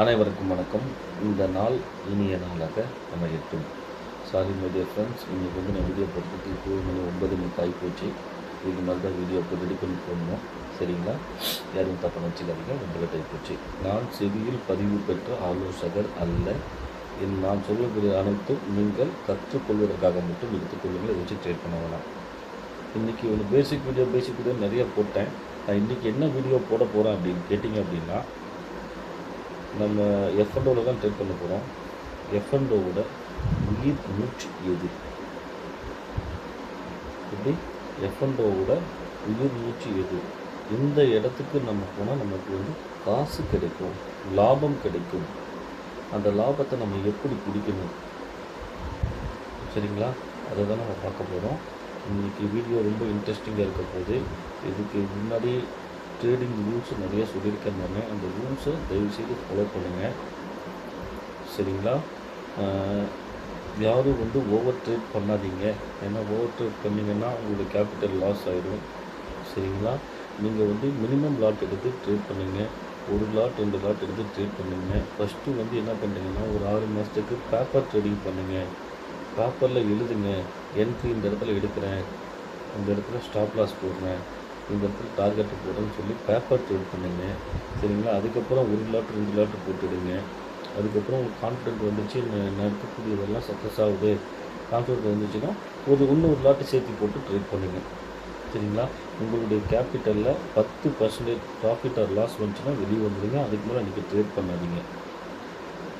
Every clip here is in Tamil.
அனைவருக்கும் வணக்கம். இந்த நாள் இனிய நாளாக அமையட்டும். சாரி மை டியர் ஃப்ரெண்ட்ஸ், இன்றைக்கி வந்து நான் வீடியோ போடுறதுக்கு இப்போ மணி 9:30 ஆகிப்போச்சு. இதுக்கு மேலே தான் வீடியோ இப்போ ரெடி பண்ணி போடணும். சரிங்களா? யாரும் தப்பாக நினச்சிக்காதீங்க, ரொம்ப லேட் ஆகிப்போச்சு. நான் செவியில் பதிவு பெற்ற ஆலோசகர் அல்ல. நான் சொல்லக்கூடிய அனைத்தும் நீங்கள் கற்றுக்கொள்வதற்காக மட்டும் எடுத்துக்கொள்ளுங்கள். இதை வச்சு ட்ரேட் பண்ண வேணாம். இன்றைக்கி ஒரு பேசிக் வீடியோ நிறைய போட்டேன். நான் இன்றைக்கி என்ன வீடியோ போட போகிறேன் அப்படின்னு கேட்டிங்க அப்படின்னா, நம்ம எஃப்என்டோவில் தான் ட்ரேட் பண்ண போகிறோம். எஃப்என்டோவோட உயிர் மூச்சு எது? எப்படி எஃப்என்டோவோட உயிர் மூச்சு எது? இந்த இடத்துக்கு நம்ம போனால் நமக்கு வந்து காசு கிடைக்கும், லாபம் கிடைக்கும். அந்த லாபத்தை நம்ம எப்படி பிடிக்கணும்? சரிங்களா? அதை தான் நம்ம பார்க்க போகிறோம். இன்றைக்கி வீடியோ ரொம்ப இன்ட்ரெஸ்டிங்காக இருக்க போது. இதுக்கு முன்னாடி ட்ரேடிங் ரூல்ஸ் நிறைய சொல்லியிருக்கேன். நான் அந்த ரூல்ஸை தயவுசெய்து ஃபாலோ பண்ணுங்கள். சரிங்களா? யாரும் வந்து ஓவர் ட்ரேட் பண்ணாதீங்க. ஏன்னா ஓவர் ட்ரேட் பண்ணிங்கன்னா உங்களுக்கு கேபிட்டல் லாஸ் ஆகிடும். சரிங்களா? நீங்கள் வந்து மினிமம் லாட் எடுத்து ட்ரேட் பண்ணுங்க. 1 லாட் 2 லாட் எடுத்து ட்ரேட் பண்ணுங்க. ஃபஸ்ட்டு வந்து என்ன பண்ணுறீங்கன்னா, ஒரு 6 மாதத்துக்கு பேப்பர் ட்ரேடிங் பண்ணுங்கள். பேப்பரில் எழுதுங்க, என்ட்ரி இந்த இடத்துல எடுக்கிறேன், இந்த இடத்துல ஸ்டாப் லாஸ் போடுறேன், இந்த இடத்துல டார்கெட்டு போடுறேன்னு சொல்லி பேப்பர் ட்ரேட் பண்ணுங்க. சரிங்களா? அதுக்கப்புறம் 1 லாட் 2 லாட்டு போட்டுடுங்க. அதுக்கப்புறம் உங்களுக்கு கான்ஃபிடென்ட் வந்துச்சு, நான் இருக்கக்கூடியதெல்லாம் சக்ஸஸ் ஆகுது, கான்ஃபிடென்ட் வந்துச்சுன்னா இன்னொரு லாட்டு சேர்த்து போட்டு ட்ரேட் பண்ணுங்கள். சரிங்களா? உங்களுடைய கேபிட்டலில் 10% ப்ராஃபிட் ஆர் லாஸ் வந்துச்சுன்னா வெளியே வந்துடுங்க. அதுக்கு மேலே நீங்கள் ட்ரேட் பண்ணாதீங்க.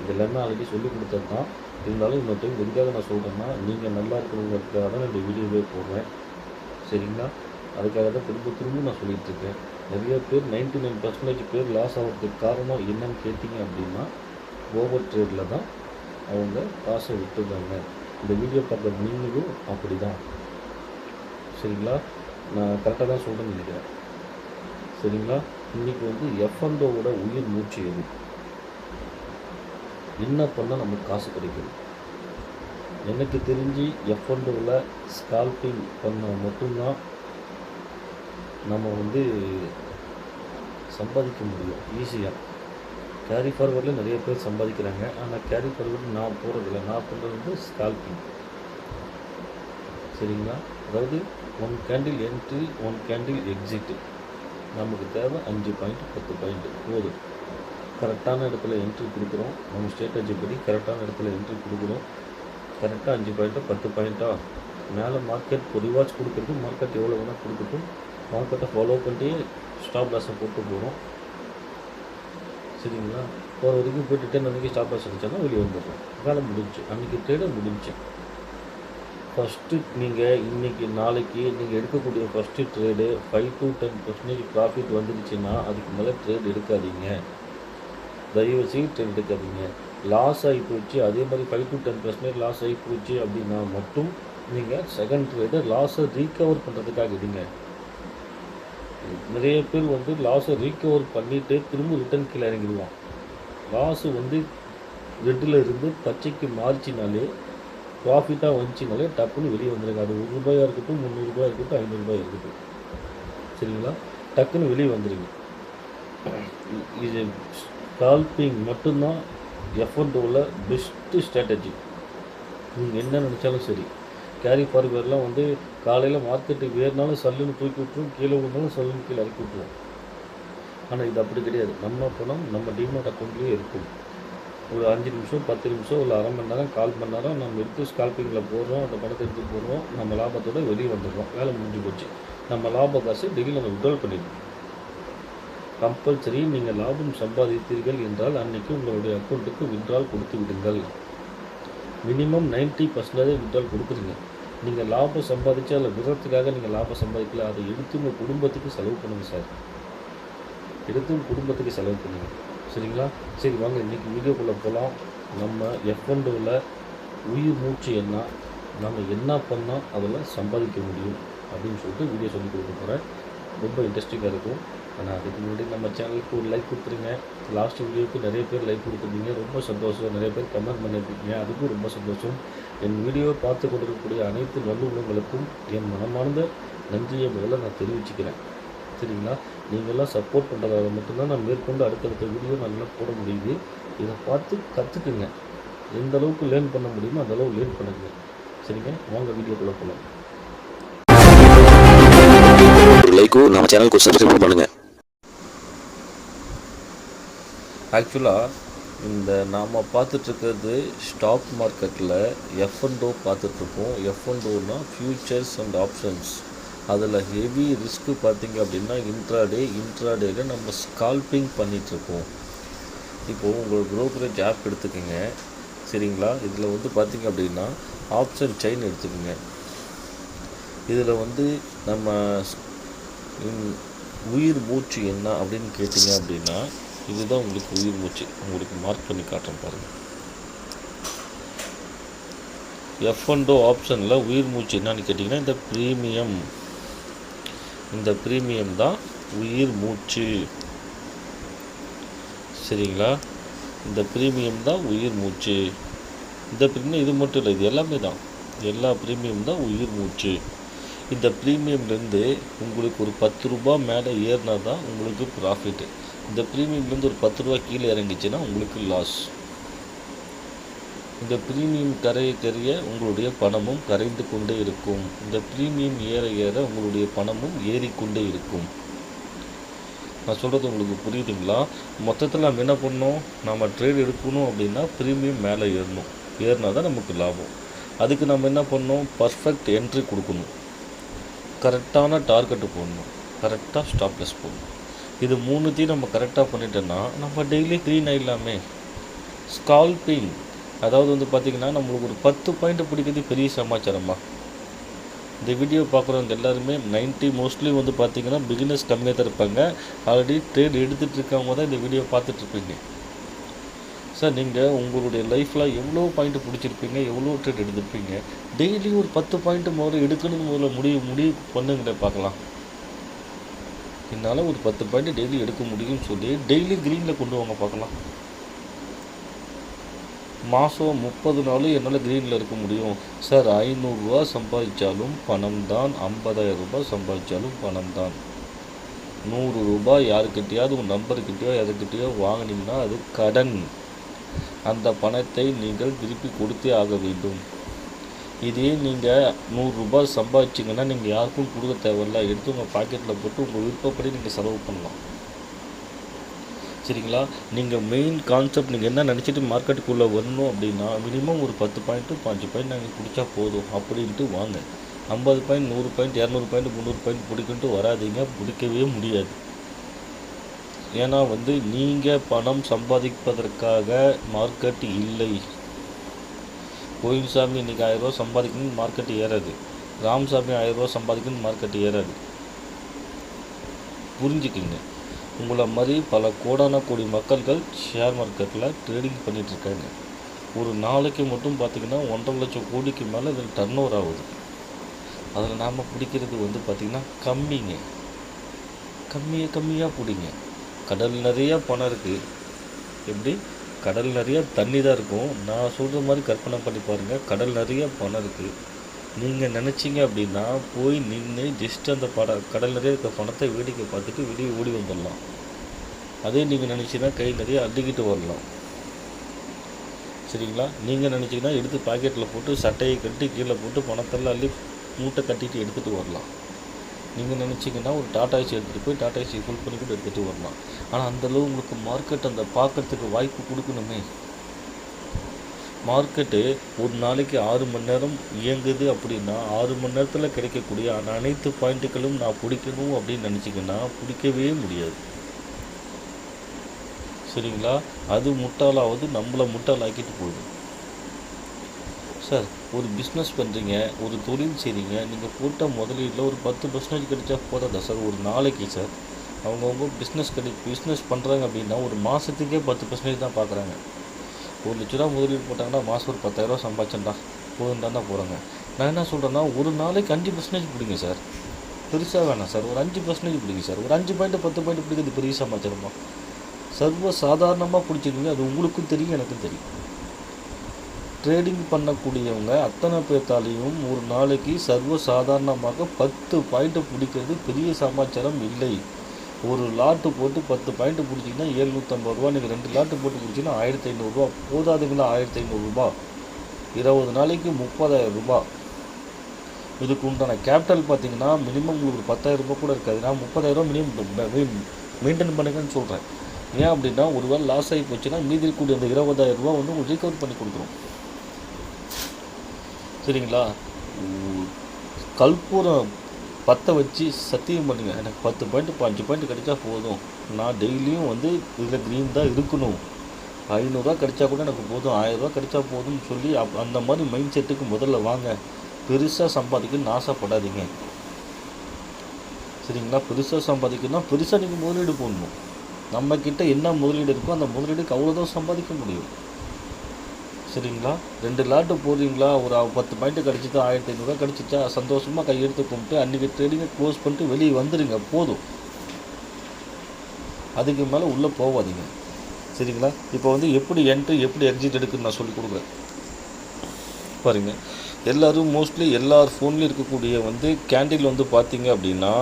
இது எல்லாமே ஆல்ரெடி சொல்லி கொடுத்தது தான். இருந்தாலும் இன்னொரு டைம் எதுக்காக நான் சொல்கிறேன்னா, நீங்கள் நல்லா இருக்கணுங்கிறதுக்காக தான் இந்த வீடியோவே போடுறேன். சரிங்களா? அதுக்காக தான் திரும்ப நான் சொல்லிகிட்ருக்கேன். நிறைய பேர் 99% பேர் லாஸ் ஆகிறதுக்கு காரணம் என்னன்னு கேட்டிங்க அப்படின்னா, ஓவர் ட்ரேடில் தான் அவங்க காசை விட்டுருந்தாங்க. இந்த வீடியோ பார்க்குற நீங்களும் அப்படி தான். சரிங்களா? நான் கரெக்டாக தான் சொல்கிறேன்னு நினைக்கிறேன். சரிங்களா? இன்றைக்கி வந்து எஃப்என்டோவோட உயிர் மூச்சு எது? என்ன பண்ணால் நமக்கு காசு கிடைக்கும்? எனக்கு தெரிஞ்சு எஃப்என்டோவில் ஸ்கால்பிங் பண்ணால் மட்டும்தான் நம்ம வந்து சம்பாதிக்க முடியும் ஈஸியாக. கேரி ஃபார்வர்டில் நிறைய பேர் சம்பாதிக்கிறாங்க. ஆனால் கேரி ஃபார்வர்டு நான் போகிறதில்ல. நான் பண்ணுறது வந்து ஸ்கால்பிங். சரிங்களா? அதாவது 1 கேண்டில் என்ட்ரி, 1 கேண்டில் எக்ஸிட்டு. நமக்கு தேவை 5 பாயிண்ட் 10 பாயிண்ட் போதும். கரெக்டான இடத்துல என்ட்ரி கொடுக்குறோம். நம்ம ஸ்ட்ராட்டஜி படி கரெக்டான இடத்துல என்ட்ரி கொடுக்குறோம். கரெக்டாக 5 பாயிண்ட்டோ 10 பாயிண்ட்டா மேலே மார்க்கெட் ஒரு ரிவார்ட்ஸ் கொடுக்குறது. மார்க்கெட் எவ்வளோ வேணால் கொடுக்கட்டும். மார்க்கெட்டை ஃபாலோ பண்ணிட்டு ஸ்டாப் லாஸை போட்டு போகிறோம். சரிங்களா? போகிற வரைக்கும் போய்ட்டு 10 அன்றைக்கி ஸ்டாப் லாஸ் அடித்தோன்னா வெளியே வந்துடுறோம். வேலை முடிஞ்சு. அன்றைக்கி ட்ரேடை முடிஞ்சு. ஃபஸ்ட்டு நீங்கள் இன்றைக்கி நாளைக்கு நீங்கள் எடுக்கக்கூடிய ஃபஸ்ட்டு ட்ரேடு 5 to 10% ப்ராஃபிட் வந்துடுச்சுன்னா அதுக்கு மேலே ட்ரேட் எடுக்காதீங்க. தயவுசெய்து ட்ரேட் எடுக்காதீங்க. லாஸ் ஆகி போச்சு, அதே மாதிரி 5 to 10% லாஸ் ஆகி போச்சு அப்படின்னா மட்டும் நீங்கள் செகண்ட் ட்ரேடு லாஸை ரீகவர் பண்ணுறதுக்காக எடுங்க. நிறைய பேர் வந்து லாஸை ரீகவர் பண்ணிவிட்டு திரும்ப ரிட்டன் கீழே இறங்கிடுவான். லாஸு வந்து ரெட்டில் இருந்து பச்சைக்கு மாறிச்சினாலே ப்ராஃபிட்டாக வந்துச்சினாலே டக்குன்னு வெளியே வந்துடுங்க. அது ₹1 இருக்கட்டும், ₹300 இருக்கட்டும், ₹500 இருக்கட்டும். சரிங்களா? டக்குன்னு வெளியே வந்துடுங்க. இது ஸ்கால்பிங் மட்டும்தான் எஃப்என்டோவில் பெஸ்ட்டு ஸ்ட்ராட்டஜி. நீங்கள் என்ன நினச்சாலும் சரி. கேரி ஃபார்வர்ட்லாம் வந்து காலையில் மார்க்கெட்டுக்கு ஏறினாலும் சல்லுன்னு தூக்கி விட்டுரும், கீழே விழுந்தாலும் சல்லுன்னு கீழே இறக்கி விட்டுருவோம். ஆனால் இது அப்படி கிடையாது. நம்ம பணம் நம்ம டிமேட் அக்கௌண்ட்லேயே இருக்கும். ஒரு 5 நிமிஷம் 10 நிமிஷம் ஒரு அரை மணி நேரம் 1/4 மணி நேரம் நம்ம எடுத்து ஸ்கால்பிங்கில் போடுறோம். அந்த பணத்தை எடுத்து போடுறோம். நம்ம லாபத்தோடு வெளியே வந்துடுறோம். வேலை முடிஞ்சு போச்சு. நம்ம லாப காசு டெய்லி நம்ம விட்ரால் பண்ணிடுவோம். கம்பல்சரி நீங்கள் லாபம் சம்பாதித்தீர்கள் என்றால் அன்றைக்கி உங்களுடைய அக்கௌண்ட்டுக்கு விட்ரால் கொடுத்து விடுங்கள். மினிமம் 90% விட்ரால் கொடுக்குறீங்க. நீங்கள் லாபம் சம்பாதிச்சு அதில் விடுறதுக்காக நீங்கள் லாபம் சம்பாதிக்கல. அதை எடுத்து உங்கள் குடும்பத்துக்கு செலவு பண்ணுங்கள் சார். எடுத்து உங்கள் குடும்பத்துக்கு செலவு பண்ணுங்கள். சரிங்களா? சரி வாங்க இன்றைக்கி வீடியோக்குள்ளே போகலாம். நம்ம எஃப்என்டோவில் உயிர் மூச்சு என்ன, நம்ம என்ன பண்ணால் அதில் சம்பாதிக்க முடியும் அப்படின்னு சொல்லிட்டு வீடியோ சொல்லி கொடுக்க போகிறேன். ரொம்ப இன்ட்ரெஸ்டிங்காக இருக்கும். ஆனால் அதுக்கு முன்னாடி நம்ம சேனலுக்கு ஒரு லைக் கொடுத்துருங்க. லாஸ்ட் வீடியோவுக்கு நிறைய பேர் லைக் கொடுத்துருந்தீங்க, ரொம்ப சந்தோஷம். நிறைய பேர் கமெண்ட் பண்ணியிருக்கீங்க, அதுக்கும் ரொம்ப சந்தோஷம். என் வீடியோவை பார்த்து கொண்டிருக்கக்கூடிய அனைத்து நல்லுள்ளங்களுக்கும் என் மனமார்ந்த நன்றியை முதல்ல நான் தெரிவிச்சுக்கிறேன். சரிங்களா? நீங்கள்லாம் சப்போர்ட் பண்ணுறதால மட்டும்தான் நான் மேற்கொண்டு அடுத்தடுத்த வீடியோ நல்லா போட முடியுது. இதை பார்த்து கற்றுக்குங்க. எந்த அளவுக்கு லேர்ன் பண்ண முடியுமோ அந்த அளவு லேர்ன் பண்ணுங்க. சரிங்க, வாங்க வீடியோக்குள்ள போகலாம். ஒரு லைக்கும் நம்ம சேனலுக்கு ஒரு சப்ஸ்கிரைப் பண்ணுங்க. ஆக்சுவலாக இந்த நாம் பார்த்துட்ருக்கிறது ஸ்டாக் மார்க்கெட்டில் எஃப்என்டோ பார்த்துட்ருக்கோம். எஃப்என்டோனா ஃபியூச்சர்ஸ் அண்ட் ஆப்ஷன்ஸ். அதில் ஹெவி ரிஸ்க்கு பார்த்திங்க அப்படின்னா இன்ட்ராடேயில் நம்ம ஸ்கால்பிங் பண்ணிகிட்ருக்கோம். இப்போது உங்கள் ப்ரோக்கரேஜ் ஆப் எடுத்துக்கோங்க, சரிங்களா. இதில் வந்து பார்த்திங்க அப்படின்னா ஆப்ஷன் செயின் எடுத்துக்கோங்க. இதில் வந்து நம்ம உயிர் மூச்சு என்ன அப்படின்னு கேட்டிங்க அப்படின்னா இதுதான் உங்களுக்கு உயிர் மூச்சு. உங்களுக்கு மார்க் பண்ணி காட்டுறேன் பாருங்கள். எஃப்என்டோ ஆப்ஷனில் உயிர் மூச்சு என்னன்னு கேட்டிங்கன்னா இந்த ப்ரீமியம் தான் உயிர் மூச்சு, சரிங்களா. இந்த ப்ரீமியம் தான் உயிர் மூச்சு. இந்த ப்ரீமியம் இது மட்டும் இல்லை, இது எல்லாமே தான். எல்லா ப்ரீமியம் தான் உயிர் மூச்சு. இந்த ப்ரீமியம்லேருந்து உங்களுக்கு ஒரு 10 ரூபா மேலே ஏறினா தான் உங்களுக்கு ப்ராஃபிட்டு. இந்த ப்ரீமியம்லேருந்து ஒரு 10 ரூபா கீழே இறங்கிச்சுன்னா உங்களுக்கு லாஸ். இந்த ப்ரீமியம் கரைய உங்களுடைய பணமும் கரைந்து கொண்டே இருக்கும். இந்த ப்ரீமியம் ஏற உங்களுடைய பணமும் ஏறிக்கொண்டே இருக்கும். நான் சொல்கிறது உங்களுக்கு புரியுதுங்களா? மொத்தத்தில் நம்ம என்ன பண்ணோம், நம்ம ட்ரேட் எடுக்கணும் அப்படின்னா ப்ரீமியம் மேலே ஏறினா தான் நமக்கு லாபம். அதுக்கு நம்ம என்ன பண்ணோம், பர்ஃபெக்ட் என்ட்ரி கொடுக்கணும், கரெக்டான டார்கெட்டு போடணும், கரெக்டாக ஸ்டாப்லெஸ் போடணும். இது மூணுத்தையும் நம்ம கரெக்டாக பண்ணிட்டோன்னா நம்ம டெய்லி க்ளீன் ஆகிடலாமே. ஸ்கால்பிங் அதாவது வந்து பார்த்திங்கன்னா நம்மளுக்கு ஒரு 10 பாயிண்ட் பிடிக்கிறது பெரிய சமாச்சாரமா. இந்த வீடியோ பார்க்குறவங்க எல்லாருமே மோஸ்ட்லி வந்து பார்த்திங்கன்னா பிகினர்ஸ் கம்மியாக தான் இருப்பாங்க. ஆல்ரெடி ட்ரேட் எடுத்துகிட்டு இருக்கவங்க தான் இந்த வீடியோ பார்த்துட்ருப்பீங்க. சார் நீங்கள் உங்களுடைய லைஃப்பில் எவ்வளோ பாயிண்ட் பிடிச்சிருப்பீங்க, எவ்வளோ ட்ரேட் எடுத்துருப்பீங்க. டெய்லி ஒரு 10 பாயிண்ட் முதல்ல எடுக்கணும்னு முடிவு பண்ணுங்களே பார்க்கலாம். என்னால் ஒரு 10 பாயிண்ட் டெய்லி எடுக்க முடியும்னு சொல்லி டெய்லி க்ரீனில் கொண்டு வாங்க பார்க்கலாம். மாதம் 30 நாள் என்னால் க்ரீனில் இருக்க முடியும் சார். 500 ரூபா சம்பாதிச்சாலும் பணம் தான், 50,000 ரூபாய் சம்பாதிச்சாலும் பணம் தான். 100 ரூபாய் யாருக்கிட்டையாவது உங்கள் நம்பர்கிட்டையோ எதுக்கிட்டையோ வாங்கினீங்கன்னா அது கடன். அந்த பணத்தை நீங்கள் திருப்பி கொடுத்தே ஆக வேண்டும். இதே நீங்கள் 100 ரூபாய் சம்பாதிச்சிங்கன்னா நீங்கள் யாருக்கும் கொடுக்க தேவையில்ல, எடுத்து உங்கள் பாக்கெட்டில் போட்டு உங்கள் விருப்பப்படி நீங்கள் செலவு பண்ணலாம், சரிங்களா. நீங்கள் மெயின் கான்செப்ட் நீங்கள் என்ன நினச்சிட்டு மார்க்கெட்டுக்குள்ளே வரணும் அப்படின்னா மினிமம் ஒரு 10 பாயிண்ட்டு 5 பாயிண்ட் நாங்கள் பிடிச்சா போதும் அப்படின்ட்டு வாங்க. 50 பாயிண்ட் 100 பாயிண்ட் 200 பாயிண்ட் 300 பாயிண்ட் பிடிக்கிட்டு வராதிங்க, பிடிக்கவே முடியாது. ஏன்னா வந்து நீங்கள் பணம் சம்பாதிப்பதற்காக மார்க்கெட் இல்லை. கோயில்சாமி இன்றைக்கி 1000 ரூபா சம்பாதிக்கணும்னு மார்க்கெட் ஏறாது. ராமசாமி 1000 ரூபா சம்பாதிக்கணும்னு மார்க்கெட் ஏறாது. புரிஞ்சுக்கிங்க. உங்களை மாதிரி பல கோடி மக்கள்கள் ஷேர் மார்க்கெட்டில் ட்ரேடிங் பண்ணிகிட்ருக்காங்க. ஒரு நாளைக்கு மட்டும் பார்த்திங்கன்னா 1.5 லட்சம் கோடிக்கு மேலே இதில் டர்ன் ஓவர் ஆகுது. அதில் நாம் பிடிக்கிறது வந்து பார்த்திங்கன்னா கம்மியாக பிடிங்க. கடல் நிறையா பணம் இருக்குது. எப்படி கடல் நிறையா தண்ணி தான் இருக்கும். நான் சொல்கிற மாதிரி கற்பனை பண்ணி பாருங்கள். கடல் நிறையா பணம் இருக்குது. நீங்கள் நினச்சிங்க அப்படின்னா போய் நின்று ஜஸ்ட் அந்த கடல் நிறைய இருக்க பணத்தை வேடிக்கை பார்த்துட்டு வெளியே ஓடி வந்துடலாம். அதே நீங்கள் நினச்சிங்கன்னா கை நிறைய அள்ளிக்கிட்டு வரலாம், சரிங்களா. நீங்கள் நினச்சிங்கன்னா எடுத்து பாக்கெட்டில் போட்டு சட்டையை கட்டி கீழே போட்டு பணத்தெல்லாம் அள்ளி மூட்டை கட்டிட்டு எடுத்துகிட்டு வரலாம். நீங்கள் நினச்சிங்கன்னா ஒரு டாடா ஏசி எடுத்துகிட்டு போய் டாடா ஏசி ஃபுல் பண்ணி கூட எடுத்துகிட்டு வரலாம். ஆனால் அந்தளவு உங்களுக்கு மார்க்கெட் அந்த பார்க்குறதுக்கு வாய்ப்பு கொடுக்கணுமே. மார்க்கெட்டு ஒரு நாளைக்கு 6 மணி நேரம் இயங்குது அப்படின்னா 6 மணி நேரத்தில் கிடைக்கக்கூடிய அனைத்து பாயிண்ட்டுகளும் நான் பிடிக்கணும் அப்படின்னு நினச்சிங்கன்னா பிடிக்கவே முடியாது, சரிங்களா. அது முட்டாளாவது நம்மளை முட்டாளாக்கிட்டு போயிடும். சார் ஒரு பிஸ்னஸ் பண்ணுறீங்க, ஒரு தொழில் செய்கிறீங்க, நீங்கள் போட்ட முதலீட்டில் ஒரு 10% கிடைச்சா போதாதா சார் ஒரு நாளைக்கு? சார் அவங்கவுங்க பிஸ்னஸ் பண்ணுறாங்க அப்படின்னா ஒரு மாதத்துக்கே 10% தான் பார்க்குறாங்க. 1 லட்ச ரூபா முதலீடு போட்டாங்கன்னா மாதம் ஒரு 10,000 ரூபா சம்பாதிச்சேன்டா போதும் தானே போகிறாங்க. நான் என்ன சொல்கிறேன்னா ஒரு நாளைக்கு 5% பிடிங்க சார். பெருசாக வேணாம் சார், ஒரு 5% பிடிங்க சார். ஒரு 5 பாயிண்ட் 10 பாயிண்ட் பிடிக்கிறது பெரிய சமாச்சாரமா? சர்வ சாதாரணமாக பிடிச்சிருக்கீங்க. அது உங்களுக்கும் தெரியும், எனக்கும் தெரியும். ட்ரேடிங் பண்ணக்கூடியவங்க அத்தனை பேர்த்தாலையும் ஒரு நாளைக்கு சர்வ சாதாரணமாக 10 பாயிண்ட்டை பிடிக்கிறது பெரிய சமாச்சாரம் இல்லை. ஒரு லாட்டு போட்டு 10 பாயிண்ட் பிடிச்சிங்கன்னா 750 ரூபா. நீங்கள் 2 லாட்டு போட்டு பிடிச்சிங்கன்னா 1500 ரூபா. போதாதுங்களா 1500 ரூபா? 20 நாளைக்கு 30,000 ரூபா. இதுக்கு உண்டான கேபிட்டல் பார்த்தீங்கன்னா மினிமம் உங்களுக்கு 10,000 ரூபா கூட இருக்காது. நான் 30,000 ரூபா மினிமம் மெயின்டைன் பண்ணுங்கன்னு சொல்கிறேன். ஏன் அப்படின்னா ஒரு வேளை லாஸ் ஆகி போச்சுன்னா மீதி இருக்கக்கூடிய அந்த 20,000 ரூபா வந்து உங்களுக்கு ரீகவர் பண்ணி கொடுக்குறோம். சரிங்களா? கற்பூரம் பற்ற வச்சு சத்தியம் பண்ணுங்க, எனக்கு 10 பாயிண்ட் 5 பாயிண்ட் கிடைச்சா போதும், நான் டெய்லியும் வந்து இதில் க்ரீன் தான் இருக்கணும், 500 கிடைச்சா கூட எனக்கு போதும், 1000 ரூபா கிடைச்சா போதும்னு சொல்லி அந்த மாதிரி மைண்ட் செட்டுக்கு முதல்ல வாங்க. பெருசாக சம்பாதிக்கணும்னு ஆசைப்படாதீங்க. சரிங்களா? பெருசாக சம்பாதிக்கணும்னா பெருசாக நீங்கள் முதலீடு போடணும். நம்மக்கிட்ட என்ன முதலீடு இருக்கோ அந்த முதலீடுக்கு அவ்வளோதான் சம்பாதிக்க முடியும். சரிங்களா? 2 லாட்டு போடுறீங்களா, ஒரு 10 பாயிண்ட் கிடச்சிட்டா 1500 ரூபா கிடச்சிட்டா சந்தோஷமாக கையெழுத்து கும்பிட்டு அன்றைக்கி ட்ரேடிங்கை க்ளோஸ் பண்ணிட்டு வெளியே வந்துடுங்க, போதும். அதுக்கு மேலே உள்ளே போகாதீங்க. சரிங்களா? இப்போ வந்து எப்படி என்ட்ரி எப்படி எக்ஸிட் எடுக்குன்னு நான் சொல்லி கொடுக்குறேன் பாருங்கள். எல்லோரும் மோஸ்ட்லி எல்லார் ஃபோன்லேயும் இருக்கக்கூடிய வந்து கேண்டில் வந்து பார்த்தீங்க அப்படின்னா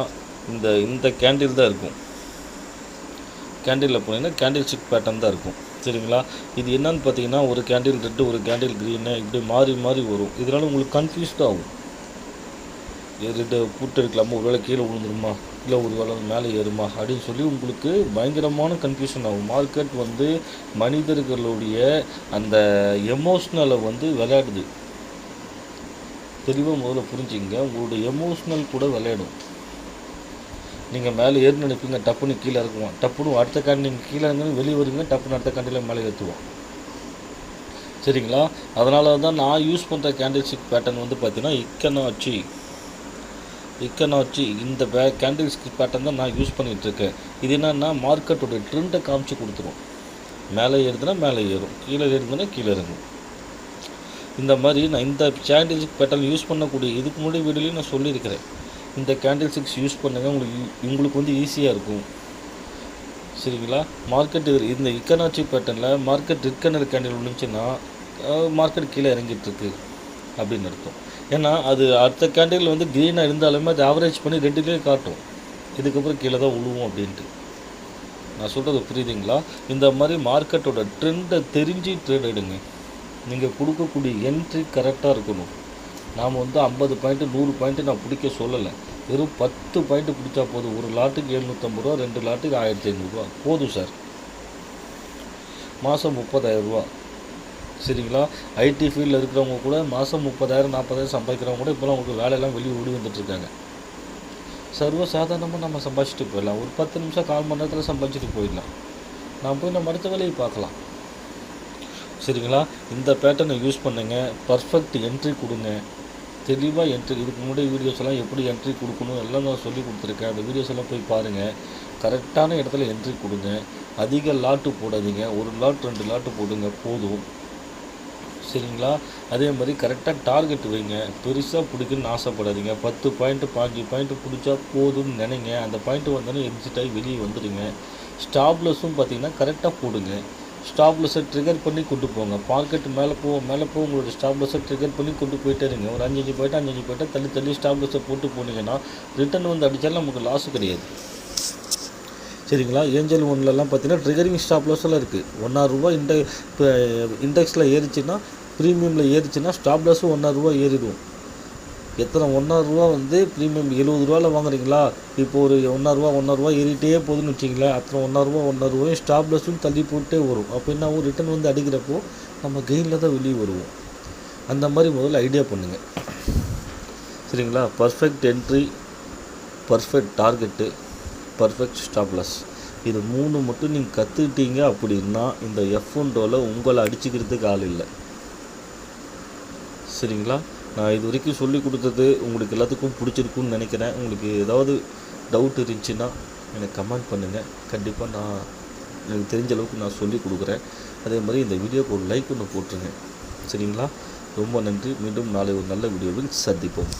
இந்த கேண்டில் தான் இருக்கும். கேண்டிலில் போனீங்கன்னா கேண்டில் ஸ்டிக் பேட்டர்ன் தான் இருக்கும். சரிங்களா? இது என்னன்னு பார்த்தீங்கன்னா ஒரு கேண்டில் ரெட்டு ஒரு கேண்டில் க்ரீனு இப்படி மாறி மாறி வரும். இதனால் உங்களுக்கு கன்ஃபியூஸ்ட் ஆகும். ரெட்டு புட்டு எடுக்கலாமா, ஒரு வேளை கீழே விழுந்துருமா, இல்லை ஒரு வேளை மேலே ஏறுமா அப்படின்னு சொல்லி உங்களுக்கு பயங்கரமான கன்ஃபியூஷன் ஆகும். மார்க்கெட் வந்து மனிதர்களுடைய அந்த எமோஷ்னலை வந்து விளையாடுது. தெளிவாக முதல்ல புரிஞ்சுங்க. உங்களுடைய எமோஷ்னல் கூட விளையாடும். நீங்கள் மேலே ஏறி நினைப்பீங்க, டப்புன்னு கீழே இறக்குவோம், டப்புன்னு அடுத்த கேண்டில் நீங்கள் கீழே இறங்கணும் வெளியே வருவீங்க, டப்புன்னு அடுத்த கேண்டில் மேலே ஏற்றுவோம். சரிங்களா? அதனால தான் நான் யூஸ் பண்ணுற கேண்டில் ஸ்டிக் பேட்டர்ன் வந்து பார்த்தீங்கன்னா இக்கனாச்சி இந்த கேண்டில் ஸ்டிக் பேட்டர்ன் தான் நான் யூஸ் பண்ணிகிட்ருக்கேன். இது என்னென்னா மார்க்கெட்டோட ட்ரெண்டை காமிச்சு கொடுத்துரும். மேலே ஏறுதுன்னா மேலே ஏறும், கீழே ஏறுதுன்னா கீழே இறங்கும். இந்த மாதிரி நான் இந்த கேண்டில் ஸ்டிக் பேட்டர்ன் யூஸ் பண்ணக்கூடிய இதுக்கு முன்னாடி வீடியோலையும் நான் சொல்லியிருக்கிறேன். இந்த கேண்டில் ஸ்டிக்ஸ் யூஸ் பண்ணுங்கள், உங்களுக்கு வந்து ஈஸியாக இருக்கும். சரிங்களா? மார்க்கெட் இந்த இக்கனாச்சி பேட்டர்னில் மார்க்கெட் ரெட் கேண்டில் விழுந்துச்சுன்னா மார்க்கெட் கீழே இறங்கிட்டுருக்கு அப்படின்னு அர்த்தம். ஏன்னா அது அடுத்த கேண்டில் வந்து க்ரீனாக இருந்தாலுமே அது ஆவரேஜ் பண்ணி ரெண்டுலேயே காட்டும், இதுக்கப்புறம் கீழே தான் விழுவும் அப்படின்ட்டு. நான் சொல்கிறது புரியுதுங்களா? இந்த மாதிரி மார்க்கெட்டோட ட்ரெண்டை தெரிஞ்சு ட்ரேட் எடுங்க. நீங்கள் கொடுக்கக்கூடிய என்ட்ரி கரெக்டாக இருக்கணும். நாம் வந்து 50 பாயிண்ட்டு 100 பாயிண்ட்டு நான் பிடிக்க சொல்லலை. வெறும் 10 பாயிண்ட்டு பிடிச்சா போதும். ஒரு லாட்டுக்கு 750 ரூபா, 2 லாட்டுக்கு 1500 ரூபா போதும் சார். மாதம் 30,000 ரூபா. சரிங்களா? ஐடி ஃபீல்டில் இருக்கிறவங்க கூட மாதம் 30,000 40,000 சம்பாதிக்கிறவங்க கூட இப்போலாம் உங்களுக்கு வேலையெல்லாம் வெளியே ஓடி வந்துட்டுருக்காங்க. சர்வ சாதாரணமாக நம்ம சம்பாதிச்சுட்டு போயிடலாம். ஒரு 10 நிமிஷம் 1/4 மணி நேரத்தில் சம்பாதிச்சுட்டு போயிடலாம். நான் போய் நம்ம அடுத்த வேலையை பார்க்கலாம். சரிங்களா? இந்த பேட்டர்னை யூஸ் பண்ணுங்கள். பர்ஃபெக்ட் என்ட்ரி கொடுங்க. தெளிவாக என்ட்ரி, இதுக்கு முன்னாடி வீடியோஸ் எல்லாம் எப்படி என்ட்ரி கொடுக்கணும் எல்லாம் நான் சொல்லி கொடுத்துருக்கேன். அந்த வீடியோஸ் எல்லாம் போய் பாருங்கள். கரெக்டான இடத்துல என்ட்ரி கொடுங்க. அதிக லாட்டு போடாதீங்க. ஒரு லாட் 2 லாட்டு போடுங்க, போதும். சரிங்களா? அதே மாதிரி கரெக்டாக டார்கெட் வைங்க. பெருசாக பிடிக்குன்னு ஆசைப்படாதீங்க. 10 பாயிண்ட்டு 5 பாயிண்ட்டு பிடிச்சா போதும்னு நினைங்க. அந்த பாயிண்ட்டு வந்தோன்னே எக்ஸிட் ஆகி வெளியே வந்துடுங்க. ஸ்டாப்லெஸ்ஸும் பார்த்தீங்கன்னா கரெக்டாக போடுங்க. ஸ்டாப்லெஸ்ஸை ட்ரிகர் பண்ணி கொண்டு போங்க. மார்க்கெட் மேலே போக உங்களோட ஸ்டாப்லெஸ்ஸை ட்ரிகர் பண்ணி கொண்டு போயிட்டே இருங்க. ஒரு 5 பாயிண்ட்டு தள்ளி ஸ்டாப்லெஸ்ஸை போட்டு போனீங்கன்னா ரிட்டர்ன் வந்து அடித்தாலும் நமக்கு லாஸு கிடையாது. சரிங்களா? ஏஞ்சல் ஒன்லலாம் பார்த்தீங்கன்னா ட்ரிகரிங் ஸ்டாப்லெஸ்ஸெல்லாம் இருக்குது. ₹1,000 இப்போ இண்டெக்ஸில் ஏறிச்சுன்னா ப்ரீமியமில் ஏறிச்சுன்னா ஸ்டாப்லெஸ்ஸும் ₹1,000 ஏறிடும். எத்தனை ₹1,000 வந்து ப்ரீமியம் ₹70 வாங்குறீங்களா, இப்போ ஒரு ₹1,000 ஏறிட்டே போகுதுன்னு வச்சிங்களேன். அப்புறம் ₹1,000 ஸ்டாப்லெஸ்ஸும் தள்ளி போட்டே வரும். அப்போ என்ன ஆகும், ரிட்டர்ன் வந்து அடிக்கிறப்போ நம்ம கெயினில் தான் வெளியே வருவோம். அந்த மாதிரி முதல்ல ஐடியா பண்ணுங்கள். சரிங்களா? Perfect entry, perfect target, perfect stop loss, இது 3 மட்டும் நீங்கள் கற்றுக்கிட்டீங்க அப்படின்னா இந்த F1 உங்களை அடிச்சுக்கிறதுக்கு ஆள் இல்லை. சரிங்களா? நான் இது வரைக்கும் சொல்லி கொடுத்தது உங்களுக்கு எல்லாத்துக்கும் பிடிச்சிருக்குன்னு நினைக்கிறேன். உங்களுக்கு ஏதாவது டவுட் இருந்துச்சுன்னா எனக்கு கமெண்ட் பண்ணுங்கள். கண்டிப்பாக நான் எனக்கு தெரிஞ்ச அளவுக்கு நான் சொல்லி கொடுக்குறேன். அதே மாதிரி இந்த வீடியோக்கு ஒரு லைக் ஒன்று போட்டுருங்க. சரிங்களா? ரொம்ப நன்றி. மீண்டும் நாளை ஒரு நல்ல வீடியோவில் சந்திப்போம்.